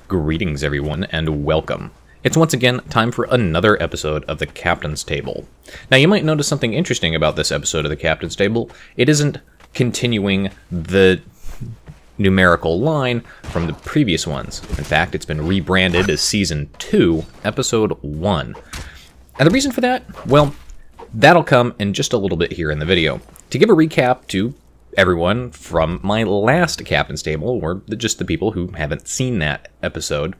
Greetings everyone, and welcome. It's once again time for another episode of the Captain's Table. Now you might notice something interesting about this episode of the Captain's Table. It isn't continuing the numerical line from the previous ones. In fact, it's been rebranded as Season 2, Episode 1. And the reason for that? Well, that'll come in just a little bit here in the video. To give a recap to everyone from my last Captain's Table, or just the people who haven't seen that episode.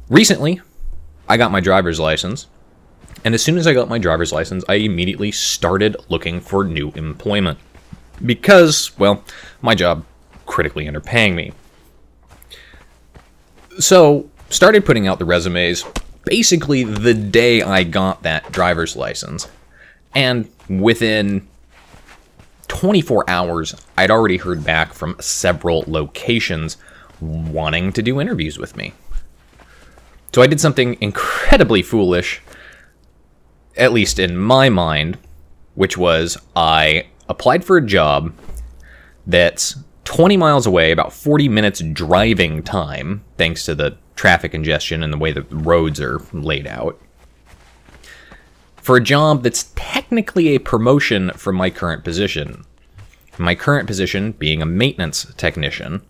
Recently, I got my driver's license, and as soon as I got my driver's license, I immediately started looking for new employment. Because, well, my job critically underpaying me. So, started putting out the resumes basically the day I got that driver's license. And within 24 hours, I'd already heard back from several locations wanting to do interviews with me. So I did something incredibly foolish, at least in my mind, which was I applied for a job that's 20 miles away, about 40 minutes driving time, thanks to the traffic congestion and the way the roads are laid out, for a job that's technically a promotion from my current position. My current position being a maintenance technician.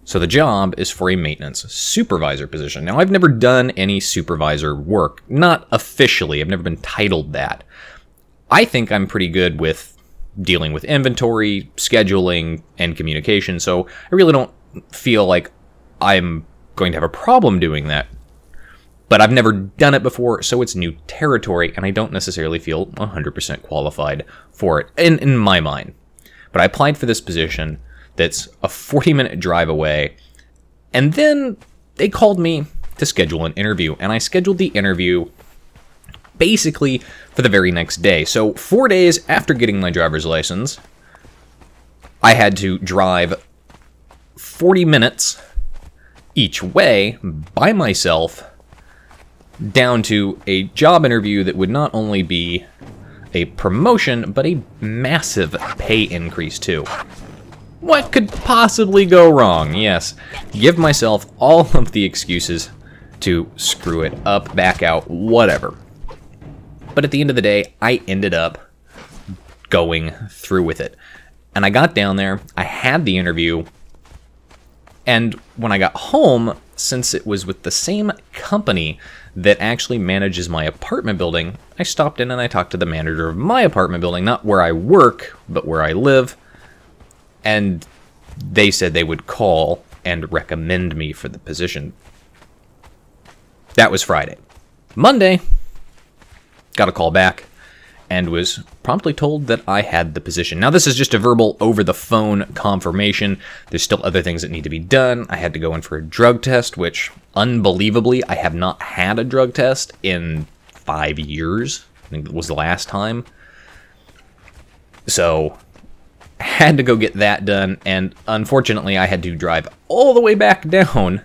So the job is for a maintenance supervisor position. Now, I've never done any supervisor work. Not officially. I've never been titled that. I think I'm pretty good with dealing with inventory, scheduling, and communication, so I really don't feel like I'm going to have a problem doing that. But I've never done it before, so it's new territory, and I don't necessarily feel 100% qualified for it, in my mind. But I applied for this position that's a 40-minute drive away, and then they called me to schedule an interview, and I scheduled the interview basically for the very next day. So 4 days after getting my driver's license, I had to drive 40 minutes each way by myself down to a job interview that would not only be a promotion, but a massive pay increase too. What could possibly go wrong? Yes, give myself all of the excuses to screw it up, back out, whatever. But at the end of the day, I ended up going through with it. And I got down there, I had the interview, and when I got home, since it was with the same company that actually manages my apartment building, I stopped in and I talked to the manager of my apartment building, not where I work, but where I live, and they said they would call and recommend me for the position. That was Friday. Monday, got a call back and was promptly told that I had the position. Now, this is just a verbal over-the-phone confirmation. There's still other things that need to be done. I had to go in for a drug test, which, unbelievably, I have not had a drug test in 5 years. I think it was the last time. So, I had to go get that done, and unfortunately, I had to drive all the way back down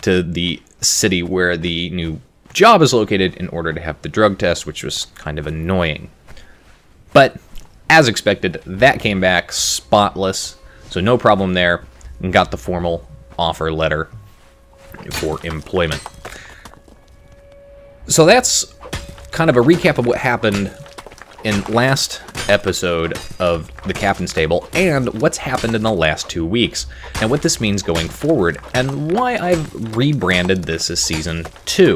to the city where the new job is located in order to have the drug test, which was kind of annoying. But as expected, that came back spotless, so no problem there, and got the formal offer letter for employment. So that's kind of a recap of what happened in last episode of the Captain's Table and what's happened in the last 2 weeks, and what this means going forward, and why I've rebranded this as Season 2.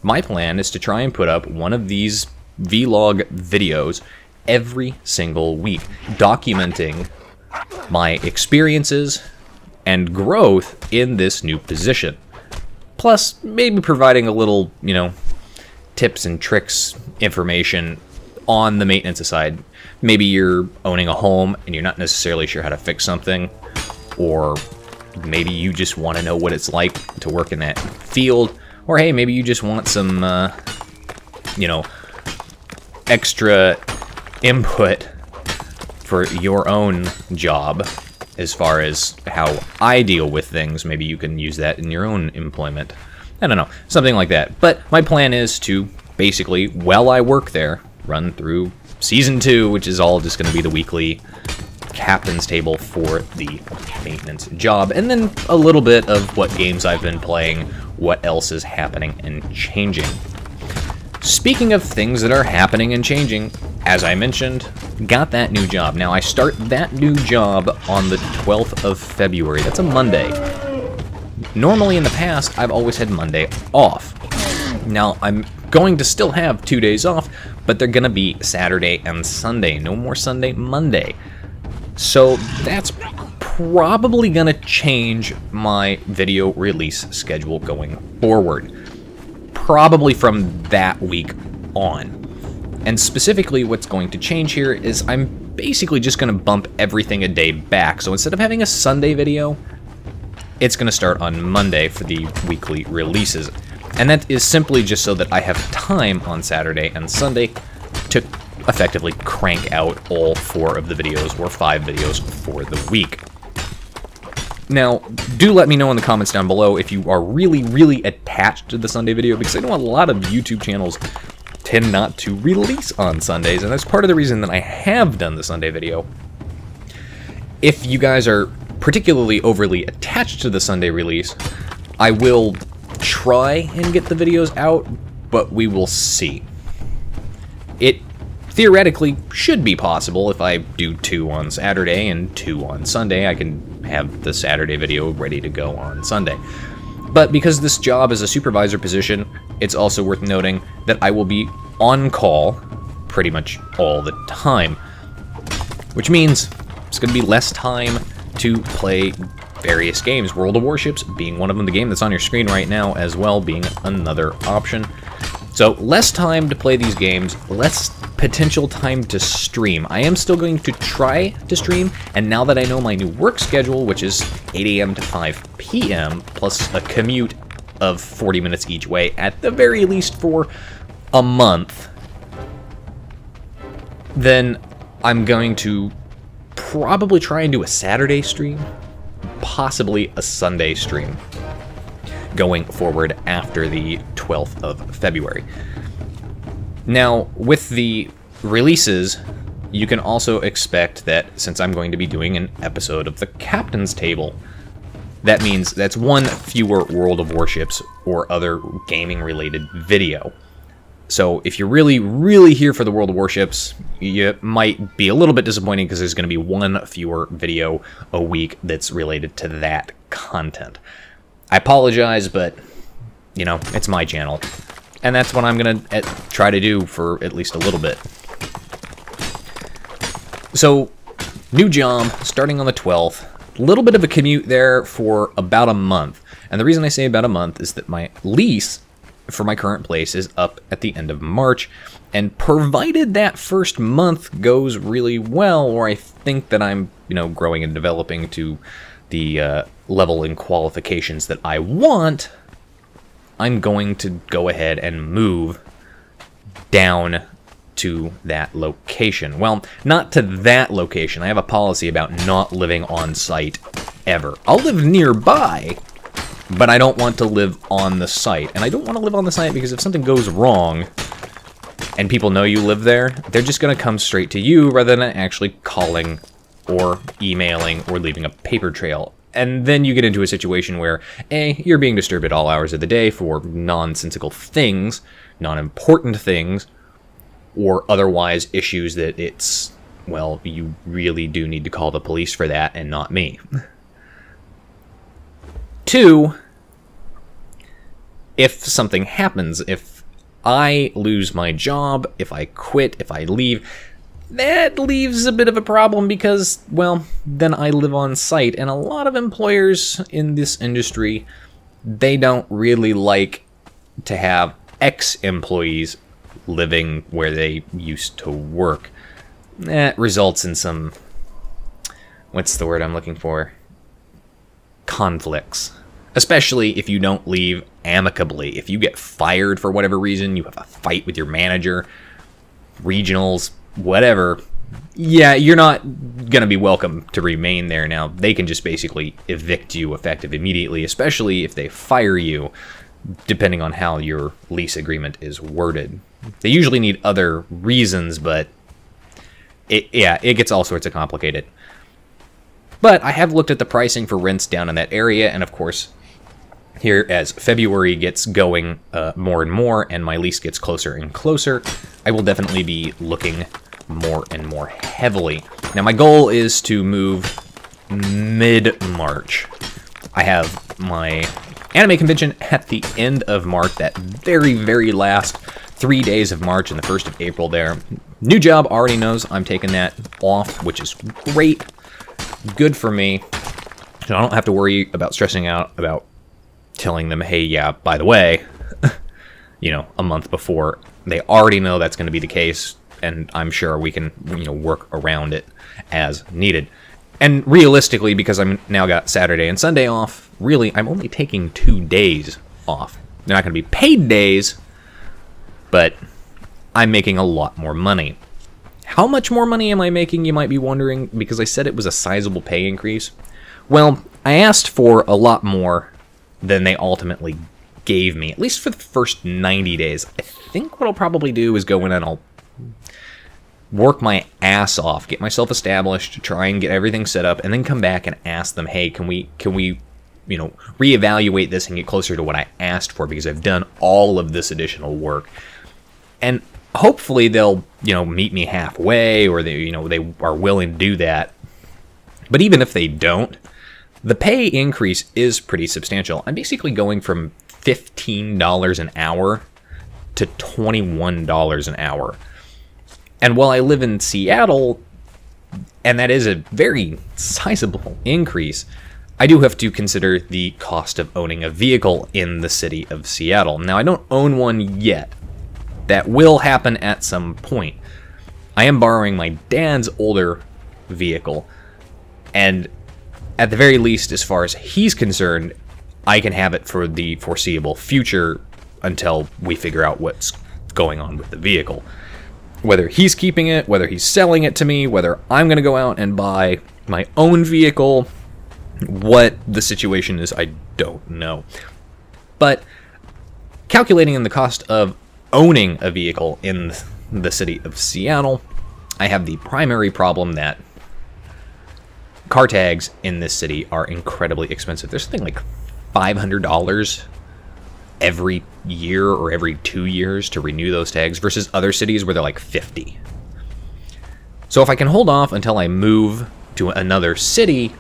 My plan is to try and put up one of these vlog videos every single week, documenting my experiences and growth in this new position. Plus, maybe providing a little, tips and tricks information on the maintenance side. Maybe you're owning a home and you're not necessarily sure how to fix something, or maybe you just want to know what it's like to work in that field. Or hey, maybe you just want some, extra input for your own job as far as how I deal with things. Maybe you can use that in your own employment. I don't know, something like that. But my plan is to basically, while I work there, run through Season 2, which is all just going to be the weekly captain's table for the maintenance job, and then a little bit of what games I've been playing, what else is happening and changing. Speaking of things that are happening and changing, as I mentioned, got that new job. Now, I start that new job on the 12th of February. That's a Monday. Normally in the past, I've always had Monday off. Now, I'm going to still have 2 days off, but they're going to be Saturday and Sunday. No more Sunday, Monday. So that's probably going to change my video release schedule going forward. Probably from that week on. And specifically what's going to change here is I'm basically just going to bump everything a day back. So instead of having a Sunday video, it's going to start on Monday for the weekly releases. And that is simply just so that I have time on Saturday and Sunday to effectively crank out all 4 of the videos or 5 videos for the week. Now, do let me know in the comments down below if you are really, really attached to the Sunday video, because I know a lot of YouTube channels tend not to release on Sundays, and that's part of the reason that I have done the Sunday video. If you guys are particularly overly attached to the Sunday release, I will try and get the videos out, but we will see. It theoretically should be possible if I do 2 on Saturday and 2 on Sunday. I can have the Saturday video ready to go on Sunday. But because this job is a supervisor position, it's also worth noting that I will be on call pretty much all the time, which means it's going to be less time to play various games. World of Warships being one of them, the game that's on your screen right now as well being another option. So less time to play these games, less potential time to stream. I am still going to try to stream, and now that I know my new work schedule, which is 8 a.m. to 5 p.m., plus a commute of 40 minutes each way, at the very least for a month, then I'm going to probably try and do a Saturday stream, possibly a Sunday stream, going forward after the 12th of February. Now, with the releases, you can also expect that since I'm going to be doing an episode of the Captain's Table, that means that's 1 fewer World of Warships or other gaming-related video. So if you're really, really here for the World of Warships, you might be a little bit disappointed because there's going to be 1 fewer video a week that's related to that content. I apologize, but, you know, it's my channel. And that's what I'm going to try to do for at least a little bit. So, new job, starting on the 12th. A little bit of a commute there for about a month. And the reason I say about a month is that my lease for my current place is up at the end of March. And provided that first month goes really well, or I think that I'm, you know, growing and developing to the level and qualifications that I want, I'm going to go ahead and move down to that location. Well, not to that location. I have a policy about not living on site ever. I'll live nearby, but I don't want to live on the site. And I don't want to live on the site because if something goes wrong and people know you live there, they're just going to come straight to you rather than actually calling or emailing or leaving a paper trail. And then you get into a situation where, A, you're being disturbed at all hours of the day for nonsensical things, non-important things, or otherwise issues that it's, well, you really do need to call the police for that and not me. 2, if something happens, if I lose my job, if I quit, if I leave, that leaves a bit of a problem because, well, then I live on site, and a lot of employers in this industry, they don't really like to have ex-employees living where they used to work. That results in some, what's the word I'm looking for? Conflicts. Especially if you don't leave amicably. If you get fired for whatever reason, you have a fight with your manager, regionals, whatever, yeah, you're not going to be welcome to remain there. Now, they can just basically evict you effective immediately, especially if they fire you, depending on how your lease agreement is worded. They usually need other reasons, but it gets all sorts of complicated. But I have looked at the pricing for rents down in that area, and of course, here as February gets going more and more, and my lease gets closer and closer, I will definitely be looking more and more heavily. Now, my goal is to move mid-March. I have my anime convention at the end of March, that very, very last 3 days of March and the 1st of April there. New job already knows I'm taking that off, which is great. Good for me. So I don't have to worry about stressing out about telling them, hey, yeah, by the way, you know, a month before. They already know that's going to be the case, and I'm sure we can, you know, work around it as needed. And realistically, because I'm now got Saturday and Sunday off, really, I'm only taking 2 days off. They're not going to be paid days, but I'm making a lot more money. How much more money am I making, you might be wondering, because I said it was a sizable pay increase. Well, I asked for a lot more than they ultimately gave me, at least for the first 90 days. I think what I'll probably do is go in and I'll work my ass off, get myself established, try and get everything set up, and then come back and ask them, hey, can we, you know, reevaluate this and get closer to what I asked for, because I've done all of this additional work. And hopefully they'll, you know, meet me halfway, or they, you know, they are willing to do that. But even if they don't, the pay increase is pretty substantial. I'm basically going from $15 an hour to $21 an hour. And while I live in Seattle, and that is a very sizable increase, I do have to consider the cost of owning a vehicle in the city of Seattle. Now, I don't own one yet. That will happen at some point. I am borrowing my dad's older vehicle, and at the very least, as far as he's concerned, I can have it for the foreseeable future until we figure out what's going on with the vehicle. Whether he's keeping it, whether he's selling it to me, whether I'm going to go out and buy my own vehicle, what the situation is, I don't know. But calculating in the cost of owning a vehicle in the city of Seattle, I have the primary problem that car tags in this city are incredibly expensive. There's something like $500 every year or every 2 years to renew those tags, versus other cities where they're like $50. So if I can hold off until I move to another city,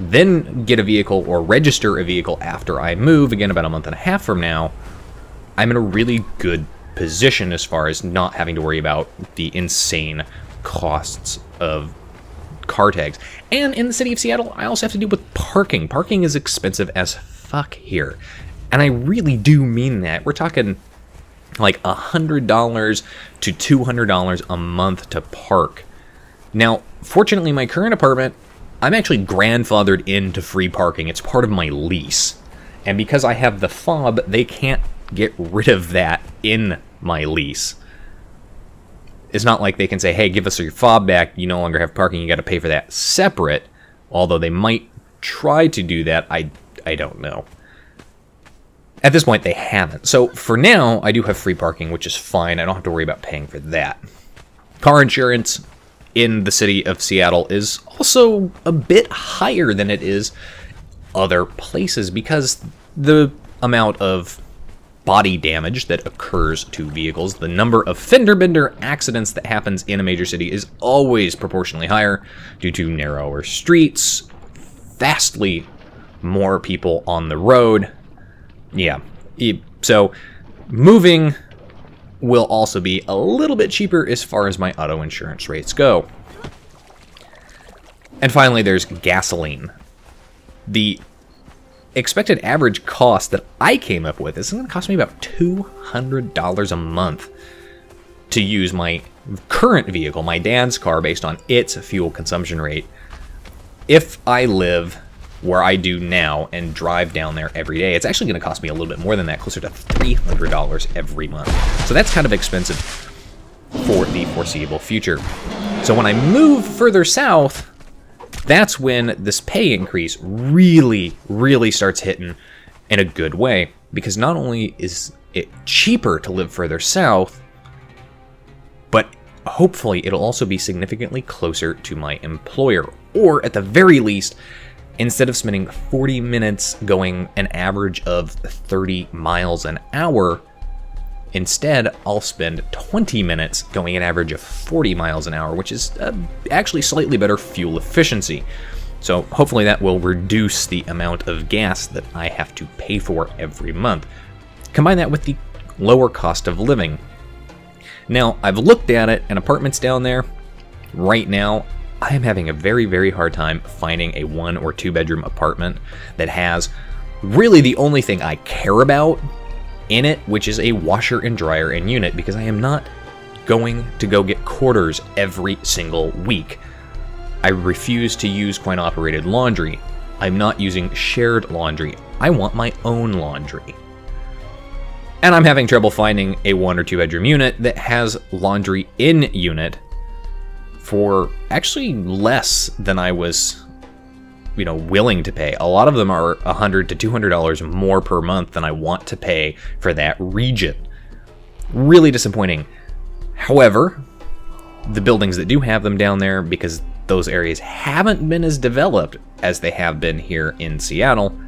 then get a vehicle or register a vehicle after I move, again about a month and a half from now, I'm in a really good position as far as not having to worry about the insane costs of car tags. And in the city of Seattle, I also have to deal with parking. Parking is expensive as fuck here. And I really do mean that. We're talking like $100 to $200 a month to park. Now, fortunately, my current apartment, I'm actually grandfathered into free parking. It's part of my lease. And because I have the fob, they can't get rid of that in my lease. It's not like they can say, hey, give us your fob back, you no longer have parking, you got to pay for that separate. Although they might try to do that, I don't know. At this point, they haven't. So for now, I do have free parking, which is fine. I don't have to worry about paying for that. Car insurance in the city of Seattle is also a bit higher than it is other places, because the amount of body damage that occurs to vehicles, the number of fender bender accidents that happens in a major city is always proportionally higher due to narrower streets, vastly more people on the road. Yeah, so moving will also be a little bit cheaper as far as my auto insurance rates go. And finally, there's gasoline. The expected average cost that I came up with is going to cost me about $200 a month to use my current vehicle, my dad's car, based on its fuel consumption rate. If I live where I do now and drive down there every day, it's actually going to cost me a little bit more than that, closer to $300 every month. So that's kind of expensive for the foreseeable future. So when I move further south, that's when this pay increase really, really starts hitting in a good way. Because not only is it cheaper to live further south, but hopefully it'll also be significantly closer to my employer. Or at the very least, instead of spending 40 minutes going an average of 30 miles an hour, instead I'll spend 20 minutes going an average of 40 miles an hour, which is actually slightly better fuel efficiency. So hopefully that will reduce the amount of gas that I have to pay for every month. Combine that with the lower cost of living. Now, I've looked at it, and apartments down there, right now, I am having a very, very hard time finding a 1 or 2 bedroom apartment that has really the only thing I care about in it, which is a washer and dryer and unit, because I am not going to go get quarters every single week. I refuse to use coin-operated laundry. I'm not using shared laundry. I want my own laundry. And I'm having trouble finding a 1 or 2 bedroom unit that has laundry in unit for actually less than I was, willing to pay. A lot of them are $100 to $200 more per month than I want to pay for that region. Really disappointing. However, the buildings that do have them down there, because those areas haven't been as developed as they have been here in Seattle,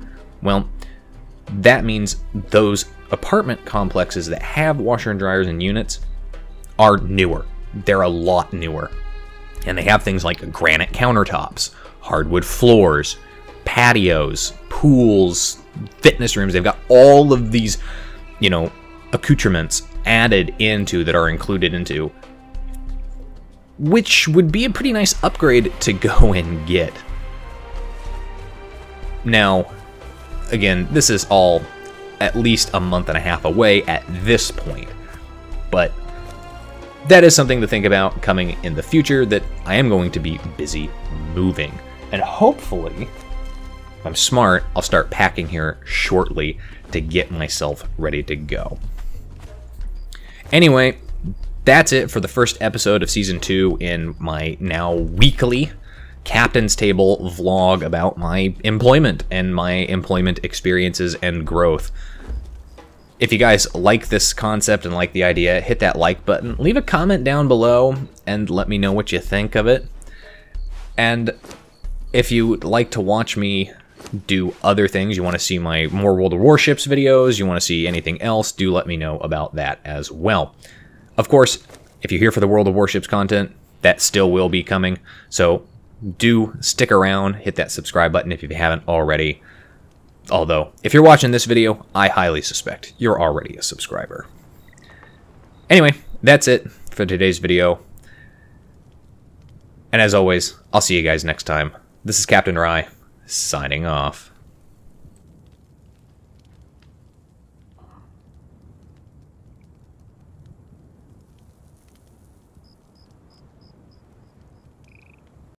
well, that means those apartment complexes that have washer and dryers and units are newer. They're a lot newer. And they have things like granite countertops, hardwood floors, patios, pools, fitness rooms. They've got all of these, accoutrements added into that are included into, which would be a pretty nice upgrade to go and get. Now, again, this is all at least a month and a half away at this point, but that is something to think about coming in the future, that I am going to be busy moving. And hopefully, if I'm smart, I'll start packing here shortly to get myself ready to go. Anyway, that's it for the first episode of Season 2 in my now weekly Captain's Table vlog about my employment and my employment experiences and growth. If you guys like this concept and like the idea, hit that like button, leave a comment down below, and let me know what you think of it. And if you'd like to watch me do other things, you want to see my more World of Warships videos, you want to see anything else, do let me know about that as well. Of course, if you're here for the World of Warships content, that still will be coming, so do stick around, hit that subscribe button if you haven't already. Although, if you're watching this video, I highly suspect you're already a subscriber. Anyway, that's it for today's video. And as always, I'll see you guys next time. This is Captain Rye, signing off.